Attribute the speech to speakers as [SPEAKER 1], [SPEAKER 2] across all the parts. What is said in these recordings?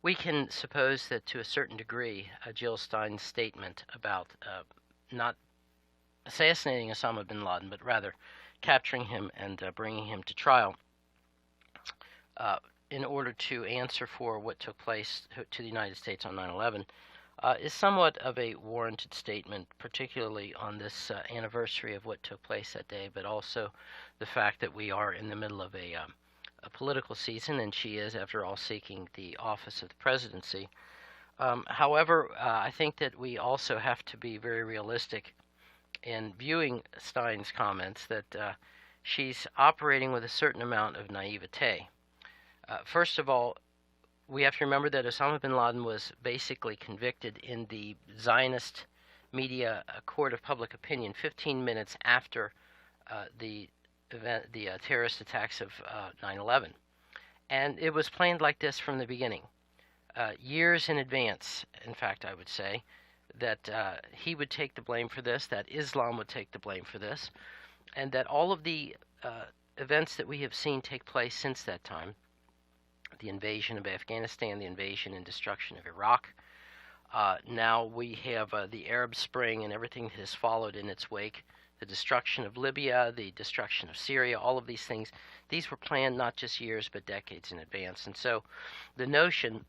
[SPEAKER 1] We can suppose that to a certain degree, Jill Stein's statement about not assassinating Osama bin Laden, but rather capturing him and bringing him to trial uh, in order to answer for what took place to the United States on 9/11, is somewhat of a warranted statement, particularly on this anniversary of what took place that day, but also the fact that we are in the middle of a political season, and she is, after all, seeking the office of the presidency. However, I think that we also have to be very realistic in viewing Stein's comments that she's operating with a certain amount of naivete. First of all, we have to remember that Osama bin Laden was basically convicted in the Zionist media court of public opinion 15 minutes after the terrorist attacks of 9/11. And it was planned like this from the beginning, years in advance, in fact, I would say, that he would take the blame for this, that Islam would take the blame for this, and that all of the events that we have seen take place since that time, the invasion of Afghanistan, the invasion and destruction of Iraq, now we have the Arab Spring and everything that has followed in its wake, the destruction of Libya, the destruction of Syria, all of these things, these were planned not just years but decades in advance. And so the notion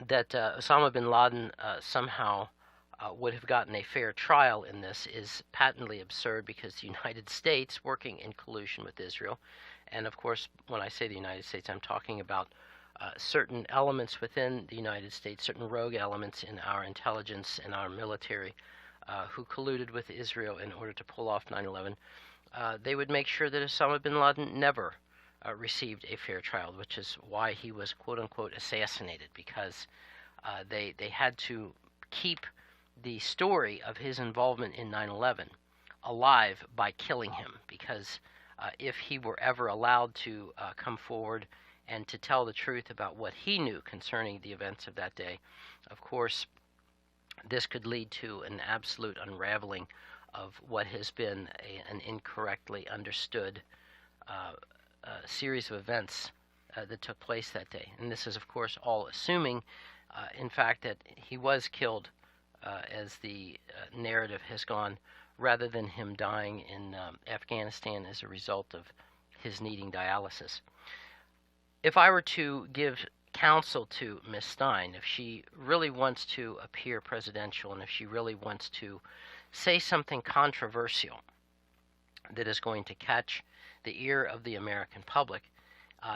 [SPEAKER 1] that Osama bin Laden somehow would have gotten a fair trial in this is patently absurd, because the United States, working in collusion with Israel, and of course, when I say the United States, I'm talking about certain elements within the United States, certain rogue elements in our intelligence and our military, who colluded with Israel in order to pull off 9/11, they would make sure that Osama bin Laden never received a fair trial, which is why he was quote-unquote assassinated, because they had to keep the story of his involvement in 9/11 alive by killing him, because if he were ever allowed to come forward and to tell the truth about what he knew concerning the events of that day, of course, this could lead to an absolute unraveling of what has been an incorrectly understood series of events that took place that day. And this is, of course, all assuming, in fact, that he was killed, as the narrative has gone, rather than him dying in Afghanistan as a result of his needing dialysis. If I were to give counsel to Miss Stein, if she really wants to appear presidential and if she really wants to say something controversial that is going to catch the ear of the American public,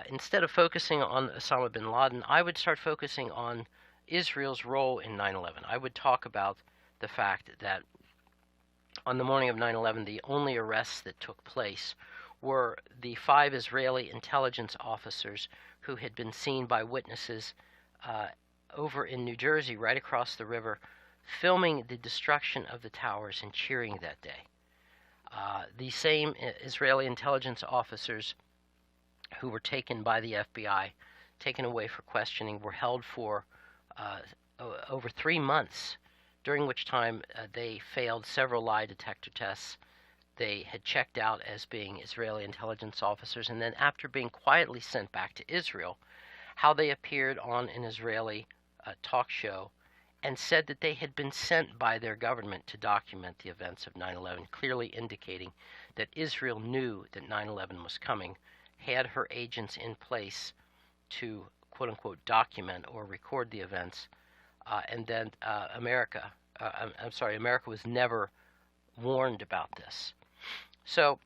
[SPEAKER 1] instead of focusing on Osama bin Laden, I would start focusing on Israel's role in 9/11. I would talk about the fact that on the morning of 9/11, the only arrests that took place were the 5 Israeli intelligence officers who had been seen by witnesses over in New Jersey, right across the river, filming the destruction of the towers and cheering that day. The same Israeli intelligence officers who were taken by the FBI, taken away for questioning, were held for over 3 months, during which time they failed several lie detector tests. They had checked out as being Israeli intelligence officers, and then after being quietly sent back to Israel, how they appeared on an Israeli talk show and said that they had been sent by their government to document the events of 9/11, clearly indicating that Israel knew that 9/11 was coming, had her agents in place to quote-unquote document or record the events, and then America was never warned about this. So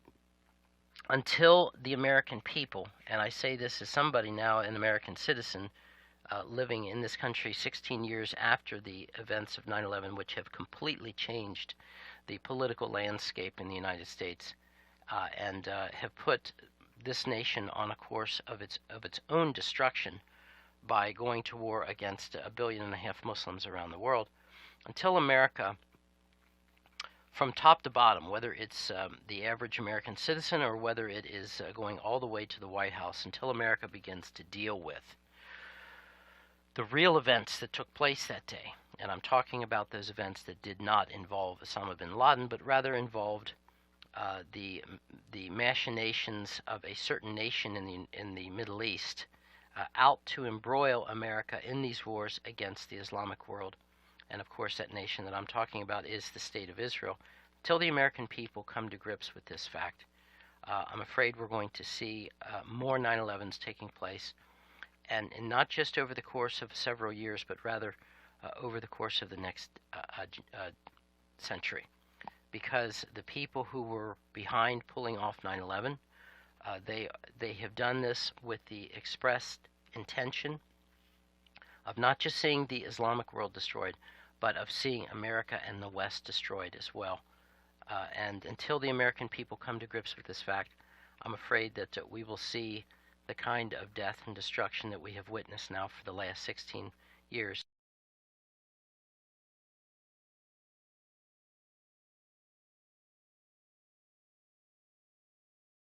[SPEAKER 1] until the American people, and I say this as somebody now, an American citizen, living in this country 16 years after the events of 9/11, which have completely changed the political landscape in the United States, and have put this nation on a course of its own destruction by going to war against 1.5 billion Muslims around the world. Until America, from top to bottom, whether it's the average American citizen or whether it is going all the way to the White House, until America begins to deal with the real events that took place that day, and I'm talking about those events that did not involve Osama bin Laden, but rather involved the machinations of a certain nation in the Middle East, out to embroil America in these wars against the Islamic world. And of course, that nation that I'm talking about is the State of Israel. Until the American people come to grips with this fact, I'm afraid we're going to see more 9/11s taking place, and not just over the course of several years, but rather over the course of the next century. Because the people who were behind pulling off 9/11, they have done this with the expressed intention of not just seeing the Islamic world destroyed, but of seeing America and the West destroyed as well. And until the American people come to grips with this fact, I'm afraid that we will see the kind of death and destruction that we have witnessed now for the last 16 years.